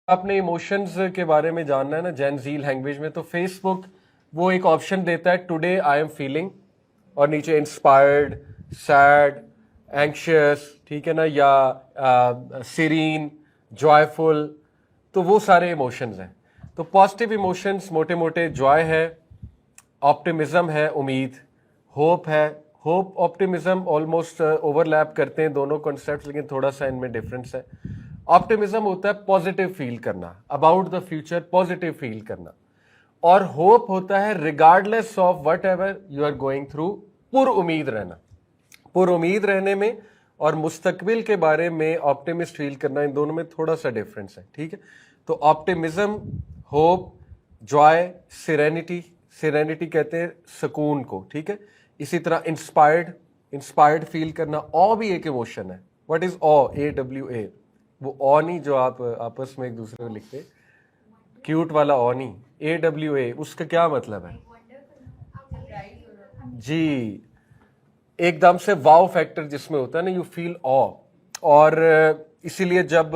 آپ نے ایموشنز کے بارے میں جاننا ہے نا جین زی لینگویج میں، تو فیس بک وہ ایک آپشن دیتا ہے ٹوڈے آئی ایم فیلنگ، اور نیچے انسپائرڈ، سیڈ، اینکشیس، ٹھیک ہے نا، یا سیرین، جوائےفل، تو وہ سارے ایموشنز ہیں. تو پازیٹیو ایموشنز موٹے موٹے جوائے ہے، آپٹیمزم ہے، امید، ہوپ ہے. ہوپ آپٹیمزم آلموسٹ اوور لیپ کرتے ہیں دونوں کنسیپٹس، لیکن تھوڑا سا ان میں ڈفرینس ہے. آپٹیمزم ہوتا ہے پازیٹیو فیل کرنا، about the future positive feel کرنا، اور ہوپ ہوتا ہے regardless of whatever you are going through, پر امید رہنا. پر امید رہنے میں اور مستقبل کے بارے میں آپٹیمسٹ فیل کرنا، ان دونوں میں تھوڑا سا ڈفرینس ہے. ٹھیک ہے، تو optimism, hope, joy, serenity, serenity کہتے ہیں سکون کو. ٹھیک ہے، اسی طرح انسپائرڈ فیل کرنا. او بھی ایک ایموشن ہے. What is O? AWA. وہ او نہیں جو آپ آپس میں ایک دوسرے کو لکھتے، کیوٹ والا او نہیں، AWA. اس کا کیا مطلب ہے؟ جی، ایک دم سے واو فیکٹر جس میں ہوتا ہے نا، یو فیل او. اور اسی لیے جب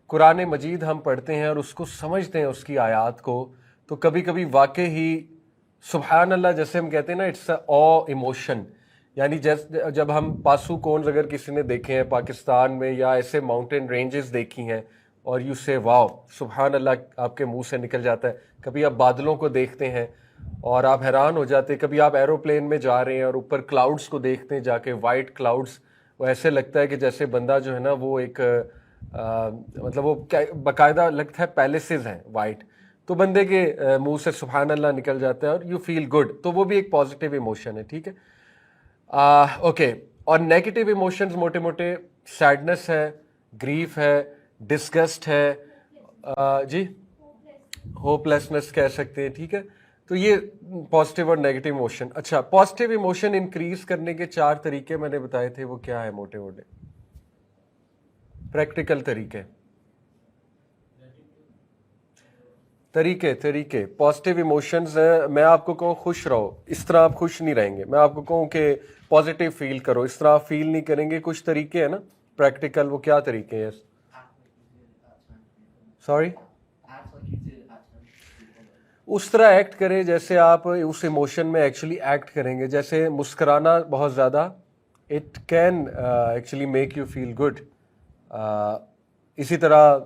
قرآن مجید ہم پڑھتے ہیں اور اس کو سمجھتے ہیں، اس کی آیات کو، تو کبھی کبھی واقع ہی سبحان اللہ جیسے ہم کہتے ہیں نا، اٹس اے او ایموشن. یعنی جب ہم پاسو کونز اگر کسی نے دیکھے ہیں پاکستان میں، یا ایسے ماؤنٹین رینجز دیکھی ہیں، اور یو سے واو سبحان اللہ آپ کے منہ سے نکل جاتا ہے. کبھی آپ بادلوں کو دیکھتے ہیں اور آپ حیران ہو جاتے ہیں. کبھی آپ ایروپلین میں جا رہے ہیں اور اوپر کلاؤڈز کو دیکھتے ہیں جا کے، وائٹ کلاؤڈز، وہ ایسے لگتا ہے کہ جیسے بندہ جو ہے نا وہ ایک مطلب وہ باقاعدہ لگتا ہے پیلسز ہیں وائٹ، تو بندے کے منہ سے سبحان اللہ نکل جاتا ہے اور یو فیل گڈ. تو وہ بھی ایک پازیٹیو ایموشن ہے. ٹھیک ہے، اوکے. اور نیگیٹو ایموشنز موٹے موٹے سیڈنس ہے، گریف ہے، ڈسگسٹ ہے، جی ہوپ لیسنس کہہ سکتے ہیں. ٹھیک ہے، تو یہ پازیٹیو اور نیگیٹو ایموشن. اچھا، پازیٹیو ایموشن انکریز کرنے کے 4 طریقے میں نے بتائے تھے، وہ کیا ہے موٹے موٹے پریکٹیکل طریقے پازیٹیو ایموشنز. میں آپ کو کہوں خوش رہو، اس طرح آپ خوش نہیں رہیں گے. میں آپ کو کہوں کہ پازیٹیو فیل کرو، اس طرح آپ فیل نہیں کریں گے. کچھ طریقے ہیں نا پریکٹیکل، وہ کیا طریقے ہیں؟ سوری، اس طرح ایکٹ کریں جیسے آپ اس ایموشن میں ایکچولی ایکٹ کریں گے. جیسے مسکرانا بہت زیادہ، it can actually make you feel good. اسی طرح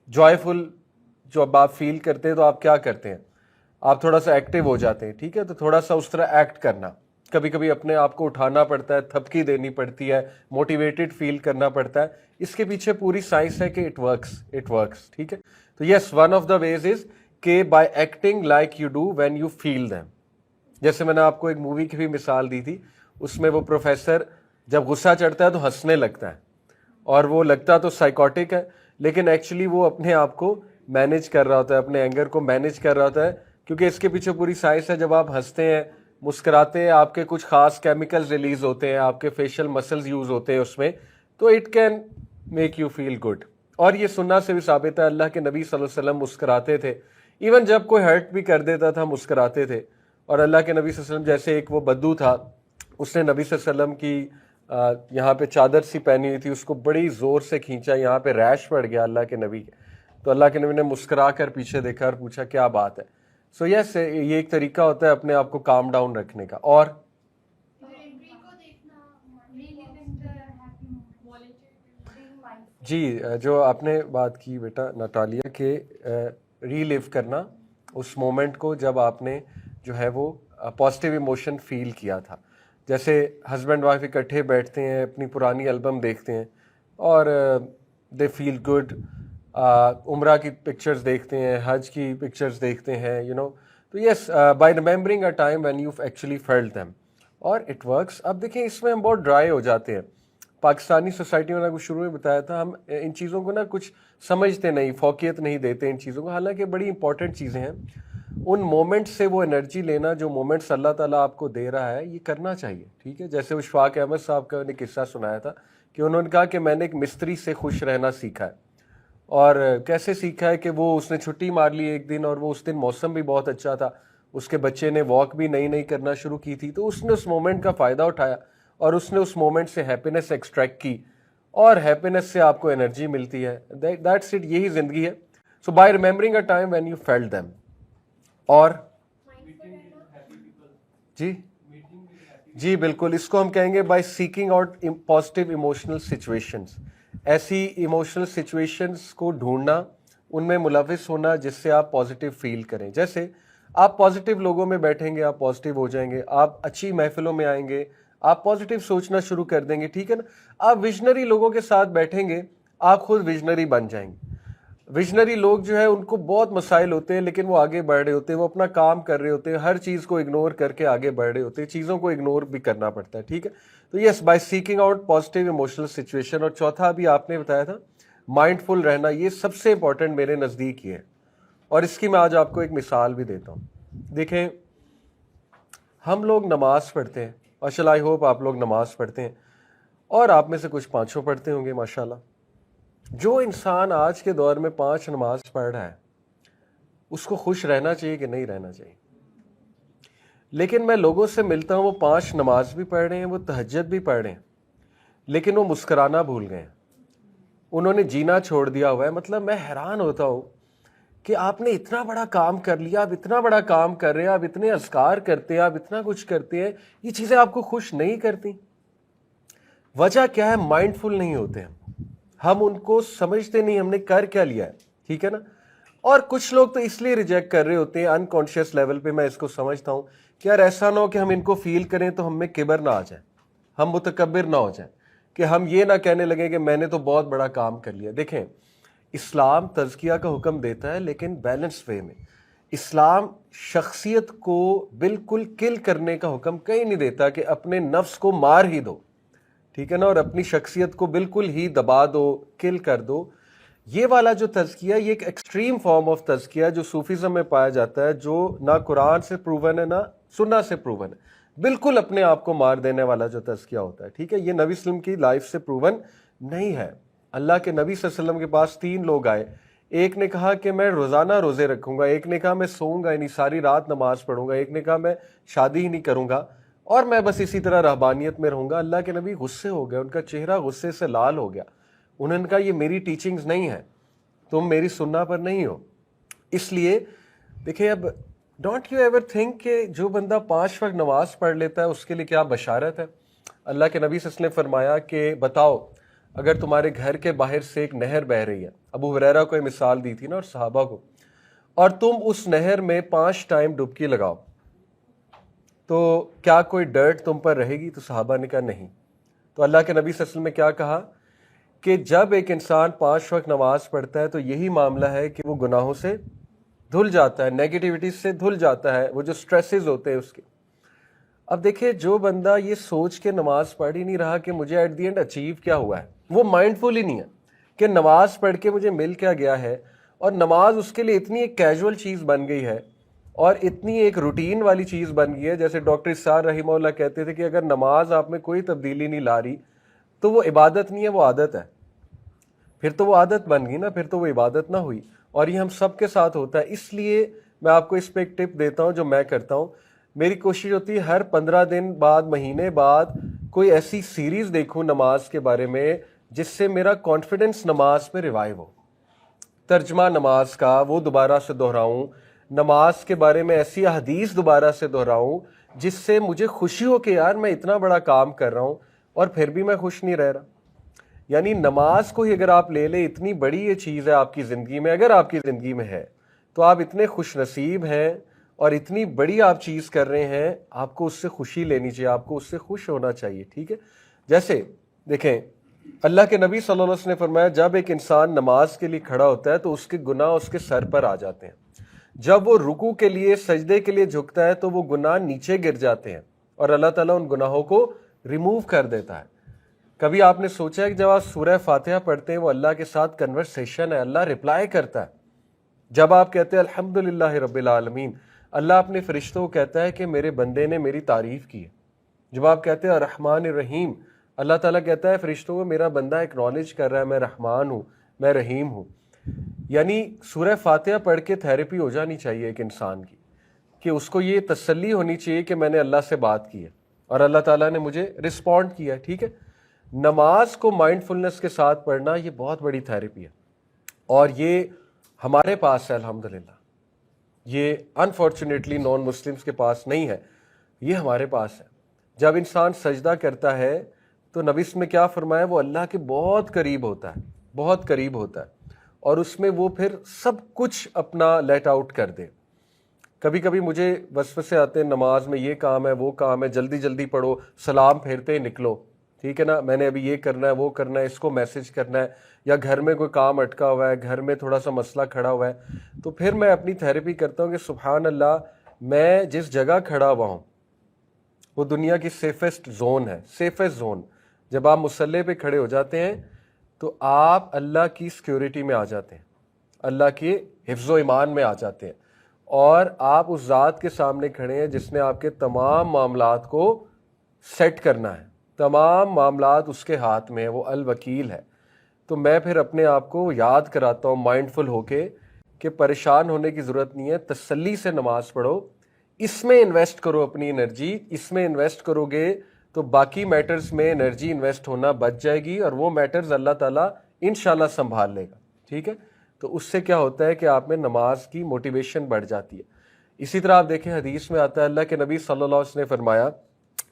جوائےفل جو آپ فیل کرتے ہیں تو آپ کیا کرتے ہیں؟ آپ تھوڑا سا ایکٹیو ہو جاتے ہیں. ٹھیک ہے، تو تھوڑا سا اس طرح ایکٹ کرنا. کبھی کبھی اپنے آپ کو اٹھانا پڑتا ہے، تھپکی دینی پڑتی ہے، موٹیویٹڈ فیل کرنا پڑتا ہے. اس کے پیچھے پوری سائنس ہے کہ اٹ ورکس. ٹھیک ہے، تو یس، one of the ways is کہ by acting like you do when you feel them. جیسے میں نے آپ کو ایک مووی کی بھی مثال دی تھی، اس میں وہ پروفیسر جب غصہ چڑھتا ہے تو ہنسنے لگتا ہے، اور وہ لگتا تو سائیکوٹک ہے، لیکن ایکچولی وہ اپنے آپ کو مینیج کر رہا ہوتا ہے، اپنے اینگر کو مینیج کر رہا ہوتا ہے، کیونکہ اس کے پیچھے پوری سائنس ہے. جب آپ ہنستے ہیں، مسکراتے ہیں، آپ کے کچھ خاص کیمیکلز ریلیز ہوتے ہیں، آپ کے فیشل مسلز یوز ہوتے ہیں اس میں، تو it can make you feel good. اور یہ سننا سے بھی ثابت ہے، اللہ کے نبی صلی اللہ علیہ وسلم مسکراتے تھے. ایون جب کوئی ہرٹ بھی کر دیتا تھا مسکراتے تھے. اور اللہ کے نبی صلی اللہ علیہ وسلم، جیسے ایک وہ بدو تھا، اس نے نبی صلی اللہ علیہ وسلم کی یہاں پہ چادر سی پہنی ہوئی تھی، اس کو بڑی زور سے کھینچا، یہاں پہ ریش پڑ گیا اللہ کے نبی کے. تو اللہ کے نبی نے مسکرا کر پیچھے دیکھا اور پوچھا کیا بات ہے. سو یس، یہ ایک طریقہ ہوتا ہے اپنے آپ کو کام ڈاؤن رکھنے کا. اور جی، جو آپ نے بات کی بیٹا ناتالیہ، کہ ری لیو کرنا اس مومنٹ کو جب آپ نے جو ہے وہ پازیٹیو ایموشن فیل کیا تھا. جیسے ہسبینڈ وائف اکٹھے بیٹھتے ہیں، اپنی پرانی البم دیکھتے ہیں اور دے فیل گڈ. عمرہ کی پکچرز دیکھتے ہیں، حج کی پکچرز دیکھتے ہیں، تو yes, by remembering a time when you actually felt them, اور اٹ ورکس. اب دیکھیں اس میں ہم بہت ڈرائی ہو جاتے ہیں. پاکستانی سوسائٹی میں، نے کچھ شروع میں بتایا تھا، ہم ان چیزوں کو نا کچھ سمجھتے نہیں، فوقیت نہیں دیتے ان چیزوں کو، حالانکہ بڑی امپورٹنٹ چیزیں ہیں. ان مومنٹس سے وہ انرجی لینا جو مومنٹس اللہ تعالیٰ آپ کو دے رہا ہے، یہ کرنا چاہیے. ٹھیک ہے، جیسے وہ شفاق احمد صاحب کا نے قصہ سنایا تھا کہ انہوں نے کہا کہ میں نے ایک مستری سے خوش رہنا سیکھا ہے. اور کیسے سیکھا ہے کہ وہ اس نے چھٹی مار لی ایک دن، اور وہ اس دن موسم بھی بہت اچھا تھا، اس کے بچے نے واک بھی نئی کرنا شروع کی تھی، تو اس نے اس مومنٹ کا فائدہ اٹھایا اور اس نے اس مومنٹ سے ہیپینس ایکسٹریکٹ کی، اور ہیپینس سے آپ کو انرجی ملتی ہے. دیٹس اٹ، یہی زندگی ہے. So by remembering a time when you felt them. اور جی بالکل، اس کو ہم کہیں گے by seeking out positive emotional situations. ایسی ایموشنل سچویشنز کو ڈھونڈنا، ان میں ملوث ہونا جس سے آپ پازیٹیو فیل کریں. جیسے آپ پازیٹیو لوگوں میں بیٹھیں گے، آپ پازیٹیو ہو جائیں گے. آپ اچھی محفلوں میں آئیں گے، آپ پازیٹیو سوچنا شروع کر دیں گے. ٹھیک ہے نا. آپ ویژنری لوگوں کے ساتھ بیٹھیں گے، آپ خود ویژنری بن جائیں گے. ویژنری لوگ جو ہے ان کو بہت مسائل ہوتے ہیں لیکن وہ آگے بڑھ رہے ہوتے ہیں، وہ اپنا کام کر رہے ہوتے ہیں، ہر چیز کو اگنور کر کے آگے بڑھ رہے ہوتے ہیں، چیزوں کو اگنور بھی کرنا پڑتا ہے. ٹھیک ہے. تو yes, by seeking out positive emotional situation. اور چوتھا بھی آپ نے بتایا تھا مائنڈ فل رہنا. یہ سب سے امپورٹنٹ میرے نزدیک یہ ہے، اور اس کی میں آج آپ کو ایک مثال بھی دیتا ہوں. دیکھیں، ہم لوگ نماز پڑھتے ہیں، ماشاء اللہ، آئی ہوپ آپ لوگ نماز پڑھتے ہیں، اور آپ میں سے کچھ پانچوں پڑھتے ہوں گے ماشاء اللہ. جو انسان آج کے دور میں 5 نماز پڑھ رہا ہے، اس کو خوش رہنا چاہیے کہ نہیں رہنا چاہیے؟ لیکن میں لوگوں سے ملتا ہوں، وہ 5 نماز بھی پڑھ رہے ہیں، وہ تہجد بھی پڑھ رہے ہیں، لیکن وہ مسکرانا بھول گئے ہیں، انہوں نے جینا چھوڑ دیا ہوا ہے. مطلب میں حیران ہوتا ہوں کہ آپ نے اتنا بڑا کام کر لیا، آپ اتنا بڑا کام کر رہے ہیں، آپ اتنے اذکار کرتے ہیں، آپ اتنا کچھ کرتے ہیں، یہ چیزیں آپ کو خوش نہیں کرتی. وجہ کیا ہے؟ مائنڈ فل نہیں ہوتے ہم ان کو سمجھتے نہیں ہم نے کر کیا لیا ہے. ٹھیک ہے نا. اور کچھ لوگ تو اس لیے ریجیکٹ کر رہے ہوتے ہیں انکانشیس لیول پہ. میں اس کو سمجھتا ہوں کہ یار ایسا نہ ہو کہ ہم ان کو فیل کریں تو ہم میں کبر نہ آ جائے، ہم متکبر نہ ہو جائیں، کہ ہم یہ نہ کہنے لگیں کہ میں نے تو بہت بڑا کام کر لیا. دیکھیں، اسلام تزکیہ کا حکم دیتا ہے لیکن بیلنس وے میں. اسلام شخصیت کو بالکل کل کرنے کا حکم کہیں نہیں دیتا کہ اپنے نفس کو مار ہی دو. ٹھیک ہے نا. اور اپنی شخصیت کو بالکل ہی دبا دو، کل کر دو. یہ والا جو تزکیہ، یہ ایک ایکسٹریم فارم آف تزکیہ جو صوفیزم میں پایا جاتا ہے، جو نہ قرآن سے پروون ہے نہ سنہ سے پروون ہے. بالکل اپنے آپ کو مار دینے والا جو تزکیہ ہوتا ہے. ٹھیک ہے. یہ نبی صلی اللہ علیہ وسلم کی لائف سے پروون نہیں ہے. اللہ کے نبی صلی اللہ علیہ وسلم کے پاس 3 لوگ آئے. ایک نے کہا کہ میں روزانہ روزے رکھوں گا، ایک نے کہا میں سوؤں گا، یعنی ساری رات نماز پڑھوں گا، ایک نے کہا میں شادی ہی نہیں کروں گا اور میں بس اسی طرح رہبانیت میں رہوں گا. اللہ کے نبی غصے ہو گئے، ان کا چہرہ غصے سے لال ہو گیا. انہوں نے کہا یہ میری ٹیچنگز نہیں ہے، تم میری سننا پر نہیں ہو. اس لیے دیکھیں، اب ڈونٹ یو ایور تھنک کہ جو بندہ 5 وقت نماز پڑھ لیتا ہے اس کے لیے کیا بشارت ہے. اللہ کے نبی صلی اللہ علیہ وسلم نے فرمایا کہ بتاؤ، اگر تمہارے گھر کے باہر سے ایک نہر بہہ رہی ہے، ابو ہریرہ کو یہ مثال دی تھی نا اور صحابہ کو، اور تم اس نہر میں 5 ٹائم ڈبکی لگاؤ تو کیا کوئی ڈرٹ تم پر رہے گی؟ تو صحابہ نے کہا نہیں. تو اللہ کے نبی صلی اللہ علیہ وسلم نے کیا کہا کہ جب ایک انسان 5 وقت نماز پڑھتا ہے تو یہی معاملہ ہے کہ وہ گناہوں سے دھل جاتا ہے، نیگیٹیوٹی سے دھل جاتا ہے، وہ جو سٹریسز ہوتے ہیں اس کے. اب دیکھیں، جو بندہ یہ سوچ کے نماز پڑھ ہی نہیں رہا کہ مجھے ایٹ دی اینڈ اچیو کیا ہوا ہے، وہ مائنڈ فل ہی نہیں ہے کہ نماز پڑھ کے مجھے مل کیا گیا ہے. اور نماز اس کے لیے اتنی ایک کیجول چیز بن گئی ہے اور اتنی ایک روٹین والی چیز بن گئی ہے. جیسے ڈاکٹر اسار رحمہ اللہ کہتے تھے کہ اگر نماز آپ میں کوئی تبدیلی نہیں لا رہی تو وہ عبادت نہیں ہے، وہ عادت ہے. پھر تو وہ عادت بن گئی نا، پھر تو وہ عبادت نہ ہوئی. اور یہ ہم سب کے ساتھ ہوتا ہے. اس لیے میں آپ کو اس پہ ایک ٹپ دیتا ہوں جو میں کرتا ہوں. میری کوشش ہوتی ہے ہر 15 دن بعد، مہینے بعد کوئی ایسی سیریز دیکھوں نماز کے بارے میں جس سے میرا کانفیڈنس نماز پہ ریوائیو ہو. ترجمہ نماز کا وہ دوبارہ سے دہراؤں، نماز کے بارے میں ایسی احادیث دوبارہ سے دہراؤں جس سے مجھے خوشی ہو کہ یار میں اتنا بڑا کام کر رہا ہوں اور پھر بھی میں خوش نہیں رہ رہا. یعنی نماز کو ہی اگر آپ لے لیں، اتنی بڑی یہ چیز ہے آپ کی زندگی میں. اگر آپ کی زندگی میں ہے تو آپ اتنے خوش نصیب ہیں اور اتنی بڑی آپ چیز کر رہے ہیں، آپ کو اس سے خوشی لینی چاہیے، آپ کو اس سے خوش ہونا چاہیے. ٹھیک ہے. جیسے دیکھیں، اللہ کے نبی صلی اللہ علیہ وسلم نے فرمایا جب ایک انسان نماز کے لیے کھڑا ہوتا ہے تو اس کے گناہ اس کے سر پر آ جاتے ہیں. جب وہ رکوع کے لیے، سجدے کے لیے جھکتا ہے تو وہ گناہ نیچے گر جاتے ہیں اور اللہ تعالیٰ ان گناہوں کو ریموو کر دیتا ہے. کبھی آپ نے سوچا ہے کہ جب آپ سورہ فاتحہ پڑھتے ہیں وہ اللہ کے ساتھ کنورسیشن ہے، اللہ رپلائی کرتا ہے. جب آپ کہتے ہیں الحمدللہ رب العالمین، اللہ اپنے فرشتوں کو کہتا ہے کہ میرے بندے نے میری تعریف کی ہے. جب آپ کہتے ہیں الرحمن الرحیم، اللہ تعالیٰ کہتا ہے فرشتوں کو میرا بندہ ایکنالج کر رہا ہے میں رحمان ہوں، میں رحیم ہوں. یعنی سورہ فاتحہ پڑھ کے تھیراپی ہو جانی چاہیے ایک انسان کی، کہ اس کو یہ تسلی ہونی چاہیے کہ میں نے اللہ سے بات کی ہے اور اللہ تعالیٰ نے مجھے رسپونڈ کیا ہے. ٹھیک ہے. نماز کو مائنڈ فلنس کے ساتھ پڑھنا یہ بہت بڑی تھیراپی ہے اور یہ ہمارے پاس ہے الحمدللہ. یہ انفارچونیٹلی نان مسلمس کے پاس نہیں ہے, یہ ہمارے پاس ہے. جب انسان سجدہ کرتا ہے تو نبی نے کیا فرمایا, وہ اللہ کے بہت قریب ہوتا ہے, بہت قریب ہوتا ہے, اور اس میں وہ پھر سب کچھ اپنا لیٹ آؤٹ کر دے. کبھی کبھی مجھے وسوسے آتے ہیں, نماز میں یہ کام ہے وہ کام ہے, جلدی جلدی پڑھو, سلام پھیرتے ہی نکلو, ٹھیک ہے نا, میں نے ابھی یہ کرنا ہے وہ کرنا ہے, اس کو میسج کرنا ہے, یا گھر میں کوئی کام اٹکا ہوا ہے, گھر میں تھوڑا سا مسئلہ کھڑا ہوا ہے. تو پھر میں اپنی تھیراپی کرتا ہوں کہ سبحان اللہ, میں جس جگہ کھڑا ہوا ہوں وہ دنیا کی سیفسٹ زون ہے, سیفسٹ زون. جب آپ مصلی پہ کھڑے ہو جاتے ہیں تو آپ اللہ کی سیکیورٹی میں آ جاتے ہیں, اللہ کے حفظ و ایمان میں آ جاتے ہیں, اور آپ اس ذات کے سامنے کھڑے ہیں جس نے آپ کے تمام معاملات کو سیٹ کرنا ہے, تمام معاملات اس کے ہاتھ میں ہے, وہ الوکیل ہے. تو میں پھر اپنے آپ کو یاد کراتا ہوں مائنڈ فل ہو کے کہ پریشان ہونے کی ضرورت نہیں ہے, تسلی سے نماز پڑھو, اس میں انویسٹ کرو اپنی انرجی, اس میں انویسٹ کرو گے تو باقی میٹرز میں انرجی انویسٹ ہونا بچ جائے گی, اور وہ میٹرز اللہ تعالیٰ انشاءاللہ سنبھال لے گا, ٹھیک ہے. تو اس سے کیا ہوتا ہے کہ آپ میں نماز کی موٹیویشن بڑھ جاتی ہے. اسی طرح آپ دیکھیں حدیث میں آتا ہے, اللہ کے نبی صلی اللہ علیہ وسلم نے فرمایا,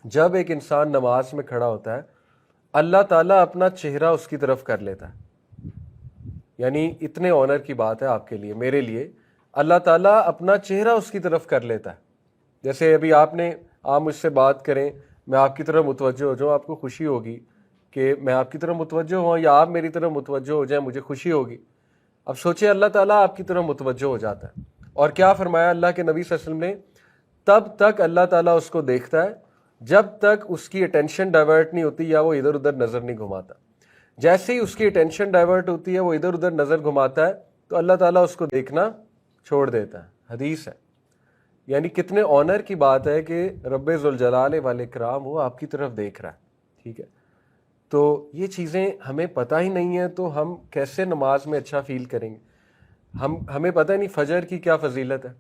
جب ایک انسان نماز میں کھڑا ہوتا ہے اللہ تعالیٰ اپنا چہرہ اس کی طرف کر لیتا ہے. یعنی اتنے آنر کی بات ہے آپ کے لیے, میرے لیے, اللہ تعالیٰ اپنا چہرہ اس کی طرف کر لیتا ہے. جیسے ابھی آپ مجھ سے بات کریں, میں آپ کی طرف متوجہ ہو جاؤں, آپ کو خوشی ہوگی کہ میں آپ کی طرف متوجہ ہوں, یا آپ میری طرف متوجہ ہو جائیں, مجھے خوشی ہوگی. اب سوچیں اللہ تعالیٰ آپ کی طرف متوجہ ہو جاتا ہے, اور کیا فرمایا اللہ کے نبی صلی اللہ علیہ وسلم نے, تب تک اللہ تعالیٰ اس کو دیکھتا ہے جب تک اس کی اٹینشن ڈائیورٹ نہیں ہوتی یا وہ ادھر ادھر نظر نہیں گھماتا. جیسے ہی اس کی اٹینشن ڈائیورٹ ہوتی ہے, وہ ادھر ادھر نظر گھماتا ہے, تو اللہ تعالیٰ اس کو دیکھنا چھوڑ دیتا ہے. حدیث ہے. یعنی کتنے آنر کی بات ہے کہ رب ذوالجلال والاکرام وہ آپ کی طرف دیکھ رہا ہے, ٹھیک ہے. تو یہ چیزیں ہمیں پتہ ہی نہیں ہیں, تو ہم کیسے نماز میں اچھا فیل کریں گے. ہمیں پتہ نہیں فجر کی کیا فضیلت ہے.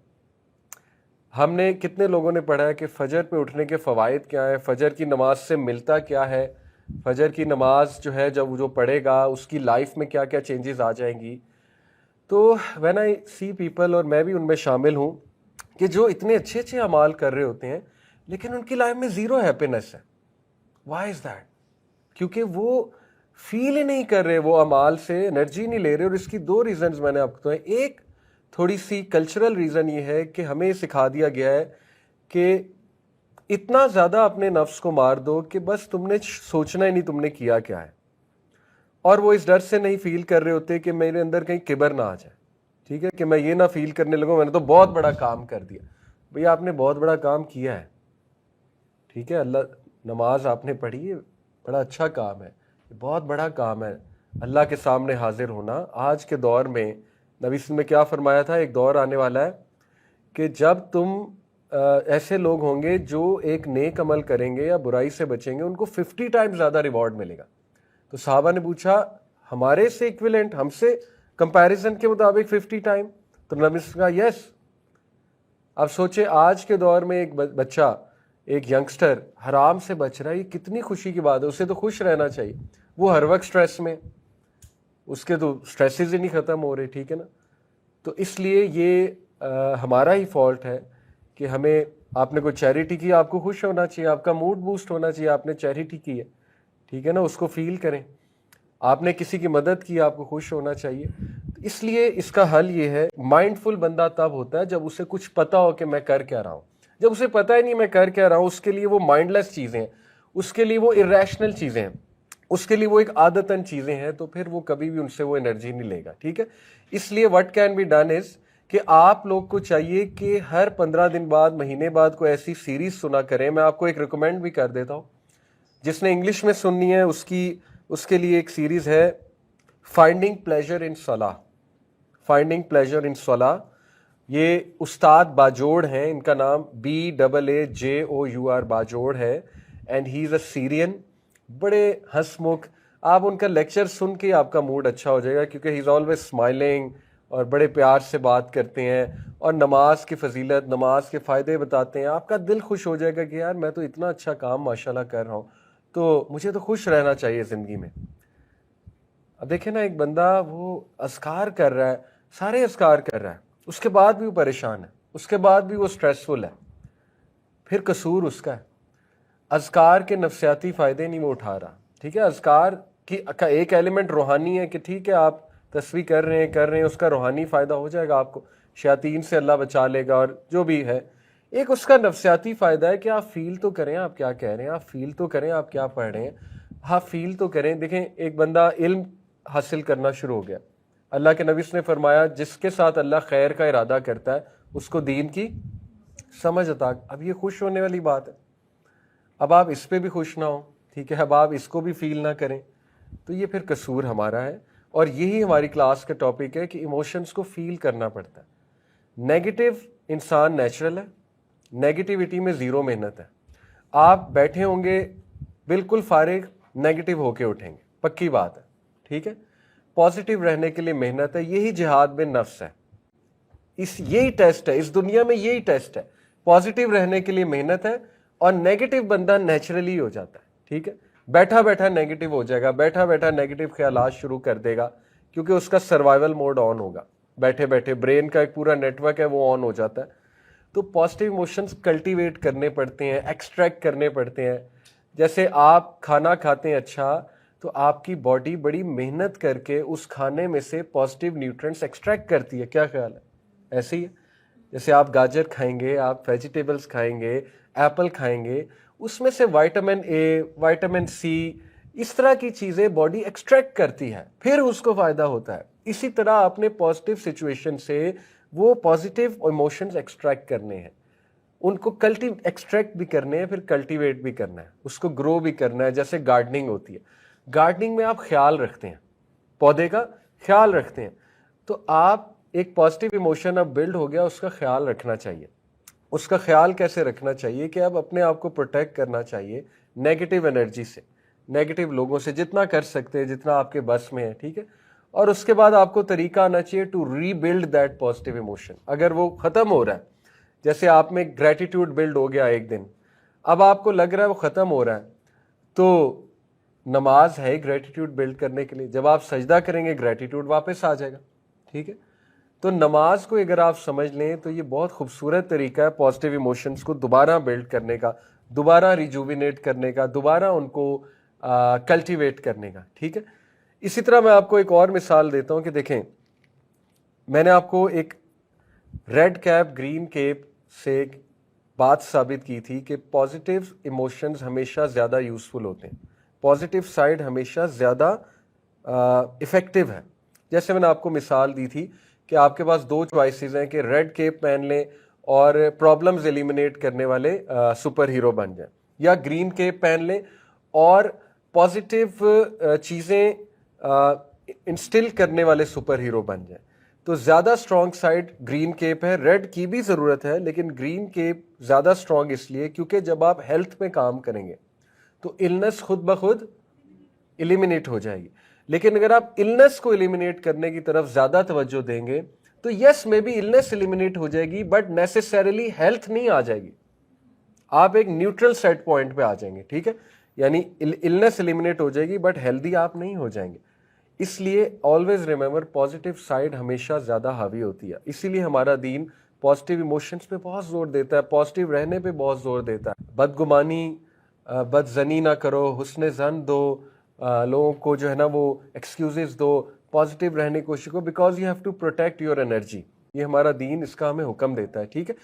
ہم نے کتنے لوگوں نے پڑھا ہے کہ فجر پہ اٹھنے کے فوائد کیا ہیں, فجر کی نماز سے ملتا کیا ہے, فجر کی نماز جو ہے جب جو پڑھے گا اس کی لائف میں کیا کیا چینجز آ جائیں گی. تو وین آئی سی پیپل, اور میں بھی ان میں شامل ہوں, کہ جو اتنے اچھے اچھے اعمال کر رہے ہوتے ہیں لیکن ان کی لائف میں زیرو ہیپینس ہے. Why is that? کیونکہ وہ فیل ہی نہیں کر رہے, وہ اعمال سے انرجی نہیں لے رہے. اور اس کی دو ریزنز میں نے آپ کو بتائے. ایک تھوڑی سی کلچرل ریزن یہ ہے کہ ہمیں سکھا دیا گیا ہے کہ اتنا زیادہ اپنے نفس کو مار دو کہ بس تم نے سوچنا ہی نہیں تم نے کیا کیا ہے, اور وہ اس ڈر سے نہیں فیل کر رہے ہوتے کہ میرے اندر کہیں کبر نہ آ جائے, ٹھیک ہے, کہ میں یہ نہ فیل کرنے لگوں میں نے تو بہت بڑا کام کر دیا. بھئی آپ نے بہت بڑا کام کیا ہے, ٹھیک ہے, اللہ نماز آپ نے پڑھی ہے, بڑا اچھا کام ہے, بہت بڑا کام ہے اللہ کے سامنے حاضر ہونا. آج کے دور میں نبی صلی اللہ علیہ وسلم نے کیا فرمایا تھا, ایک دور آنے والا ہے کہ جب تم ایسے لوگ ہوں گے جو ایک نیک عمل کریں گے یا برائی سے بچیں گے, ان کو 50 ٹائم زیادہ ریوارڈ ملے گا. تو صحابہ نے پوچھا ہمارے سے ایکویلنٹ, ہم سے کمپیریزن کے مطابق 50 ٹائم؟ تو نبی نے کہا یس. اب سوچے آج کے دور میں ایک بچہ, ایک ینگسٹر حرام سے بچ رہا ہے, یہ کتنی خوشی کی بات ہے. اسے تو خوش رہنا چاہیے, وہ ہر وقت سٹریس میں, اس کے تو سٹریسز ہی نہیں ختم ہو رہے, ٹھیک ہے نا. تو اس لیے یہ ہمارا ہی فالٹ ہے کہ ہمیں, آپ نے کوئی چیریٹی کی, آپ کو خوش ہونا چاہیے, آپ کا موڈ بوسٹ ہونا چاہیے, آپ نے چیریٹی کی ہے, ٹھیک ہے نا, اس کو فیل کریں. آپ نے کسی کی مدد کی, آپ کو خوش ہونا چاہیے. اس لیے اس کا حل یہ ہے, مائنڈ فل بندہ تب ہوتا ہے جب اسے کچھ پتا ہو کہ میں کر کیا رہا ہوں. جب اسے پتہ ہی نہیں میں کر کیا رہا ہوں, اس کے لیے وہ مائنڈ لیس چیزیں ہیں, اس کے لیے وہ irrational چیزیں ہیں, اس کے لیے وہ ایک عادتاً چیزیں ہیں, تو پھر وہ کبھی بھی ان سے وہ انرجی نہیں لے گا, ٹھیک ہے. اس لیے what can be done is کہ آپ لوگ کو چاہیے کہ ہر 15 دن بعد, مہینے بعد کوئی ایسی سیریز سنا کریں. میں آپ کو ایک ریکمینڈ بھی کر دیتا ہوں, جس نے انگلش میں سننی ہے اس کے لیے ایک سیریز ہے فائنڈنگ پلیجر ان صلاح. فائنڈنگ پلیجر ان صلاح, یہ استاد باجوڑ ہیں, ان کا نام BAAJOUR باجوڑ ہے, اینڈ ہی از اے سیرین. بڑے ہنس مکھ, آپ ان کا لیکچر سن کے آپ کا موڈ اچھا ہو جائے گا, کیونکہ ہی از آلویز اسمائلنگ اور بڑے پیار سے بات کرتے ہیں, اور نماز کی فضیلت, نماز کے فائدے بتاتے ہیں. آپ کا دل خوش ہو جائے گا کہ یار میں تو اتنا اچھا کام ماشاءاللہ کر رہا ہوں, تو مجھے تو خوش رہنا چاہیے زندگی میں. اب دیکھیں نا, ایک بندہ وہ اذکار کر رہا ہے, سارے اذکار کر رہا ہے, اس کے بعد بھی وہ پریشان ہے, اس کے بعد بھی وہ اسٹریسفل ہے, پھر قصور اس کا ہے. اذکار کے نفسیاتی فائدے نہیں وہ اٹھا رہا. ٹھیک ہے, اذکار کا ایک ایلیمنٹ روحانی ہے کہ ٹھیک ہے آپ تسبیح کر رہے ہیں, اس کا روحانی فائدہ ہو جائے گا, آپ کو شیاطین سے اللہ بچا لے گا اور جو بھی ہے. ایک اس کا نفسیاتی فائدہ ہے کہ آپ فیل تو کریں آپ کیا کہہ رہے ہیں, آپ فیل تو کریں آپ کیا پڑھ رہے ہیں, آپ فیل تو کریں. دیکھیں ایک بندہ علم حاصل کرنا شروع ہو گیا, اللہ کے نبی نے فرمایا جس کے ساتھ اللہ خیر کا ارادہ کرتا ہے اس کو دین کی سمجھ عطا. اب یہ خوش ہونے والی بات ہے, اب آپ اس پہ بھی خوش نہ ہو, ٹھیک ہے, اب آپ اس کو بھی فیل نہ کریں, تو یہ پھر قصور ہمارا ہے. اور یہی ہماری کلاس کا ٹاپک ہے کہ ایموشنز کو فیل کرنا پڑتا ہے. نیگیٹو انسان نیچرل ہے, نیگیٹیوٹی میں زیرو محنت ہے. آپ بیٹھے ہوں گے بالکل فارغ, نیگیٹو ہو کے اٹھیں گے, پکی بات ہے. ٹھیک ہے, پازیٹیو رہنے کے لیے محنت ہے. یہی جہاد بن نفس ہے, یہی ٹیسٹ ہے اس دنیا میں, یہی ٹیسٹ ہے. پازیٹیو رہنے کے لیے محنت ہے, اور نیگیٹو بندہ نیچرلی ہو جاتا ہے. ٹھیک ہے, بیٹھا بیٹھا نیگیٹو ہو جائے گا, بیٹھا بیٹھا نیگیٹو خیالات شروع کر دے گا, کیونکہ اس کا سروائیول موڈ آن ہوگا. بیٹھے بیٹھے برین کا ایک پورا نیٹ ورک ہے وہ آن ہو جاتا ہے. تو پازیٹیو ایموشنز کلٹیویٹ کرنے پڑتے ہیں, ایکسٹریکٹ کرنے پڑتے ہیں. جیسے آپ کھانا کھاتے ہیں اچھا, تو آپ کی باڈی بڑی محنت کر کے اس کھانے میں سے پازیٹیو نیوٹرینٹس ایکسٹریکٹ کرتی ہے. کیا خیال ہے؟ ایسے ہی ہے. جیسے آپ گاجر کھائیں گے, آپ ویجیٹیبلس کھائیں گے, ایپل کھائیں گے, اس میں سے وائٹامن اے, وائٹامن سی, اس طرح کی چیزیں باڈی ایکسٹریکٹ کرتی ہے, پھر اس کو فائدہ ہوتا ہے. اسی طرح اپنے پازیٹیو سچویشن سے وہ پازیٹیو ایموشنز ایکسٹریکٹ کرنے ہیں, ان کو ایکسٹریکٹ بھی کرنے ہیں, پھر کلٹیویٹ بھی کرنا ہے, اس کو گرو بھی کرنا ہے. جیسے گارڈننگ ہوتی ہے, گارڈننگ میں آپ خیال رکھتے ہیں, پودے کا خیال رکھتے ہیں, تو آپ ایک پازیٹیو ایموشن اب بلڈ ہو گیا, اس کا خیال رکھنا چاہیے. اس کا خیال کیسے رکھنا چاہیے کہ اب اپنے آپ کو پروٹیکٹ کرنا چاہیے نیگیٹو انرجی سے, نیگیٹو لوگوں سے, جتنا کر سکتے ہیں, جتنا آپ کے بس میں ہے. ٹھیک ہے, اور اس کے بعد آپ کو طریقہ آنا چاہیے to rebuild that positive emotion. اگر وہ ختم ہو رہا ہے, جیسے آپ میں گریٹیٹیوڈ بلڈ ہو گیا ایک دن, اب آپ کو لگ رہا ہے وہ ختم ہو رہا ہے, تو نماز ہے گریٹیٹیوڈ بلڈ کرنے کے لیے. جب آپ سجدہ کریں گے گریٹیٹیوڈ واپس آ جائے گا. ٹھیک ہے, تو نماز کو اگر آپ سمجھ لیں تو یہ بہت خوبصورت طریقہ ہے پازیٹیو ایموشنز کو دوبارہ بلڈ کرنے کا, دوبارہ ریجووینیٹ کرنے کا, دوبارہ ان کو کلٹیویٹ کرنے کا. ٹھیک ہے, اسی طرح میں آپ کو ایک اور مثال دیتا ہوں کہ دیکھیں, میں نے آپ کو ایک ریڈ کیپ گرین کیپ سے ایک بات ثابت کی تھی کہ پازیٹیو ایموشنز ہمیشہ زیادہ یوزفل ہوتے ہیں, پازیٹیو سائڈ ہمیشہ زیادہ افیکٹو ہے. جیسے میں نے آپ کو مثال دی تھی کہ آپ کے پاس دو چوائسیز ہیں کہ ریڈ کیپ پہن لیں اور پرابلمز ایلیمینیٹ کرنے والے سپر ہیرو بن جائیں, یا گرین کیپ پہن لیں اور پازیٹیو چیزیں انسٹل کرنے والے سپر ہیرو بن جائیں. تو زیادہ اسٹرانگ سائڈ گرین کیپ ہے, ریڈ کی بھی ضرورت ہے, لیکن گرین کیپ زیادہ اسٹرانگ اس لیے کیونکہ جب آپ ہیلتھ پہ کام کریں گے تو النس خود بخود ایلیمینیٹ ہو جائے گی. لیکن اگر آپ النس کو ایلیمینیٹ کرنے کی طرف زیادہ توجہ دیں گے تو یس میں بھی النس ایلیمینیٹ ہو جائے گی, بٹ نیسیسریلی ہیلتھ نہیں آ جائے گی, آپ ایک نیوٹرل سیٹ پوائنٹ پہ آ جائیں گے. ٹھیک ہے, یعنی النس ایلیمینیٹ ہو جائے گی بٹ ہیلدی آپ نہیں ہو جائیں گے. اس لیے آلویز ریمبر پازیٹیو سائڈ ہمیشہ زیادہ حاوی ہوتی ہے. اسی لیے ہمارا دین پازیٹیو ایموشنز پہ بہت زور دیتا ہے, پازیٹیو رہنے پہ بہت زور دیتا ہے. بدگمانی, بد زنی نہ کرو, حسن زن دو, لوگوں کو جو ہے نا وہ ایکسکیوزز دو, پازیٹیو رہنے کی کوشش کرو, because you have to protect your energy. یہ ہمارا دین اس کا ہمیں حکم دیتا ہے. ٹھیک ہے,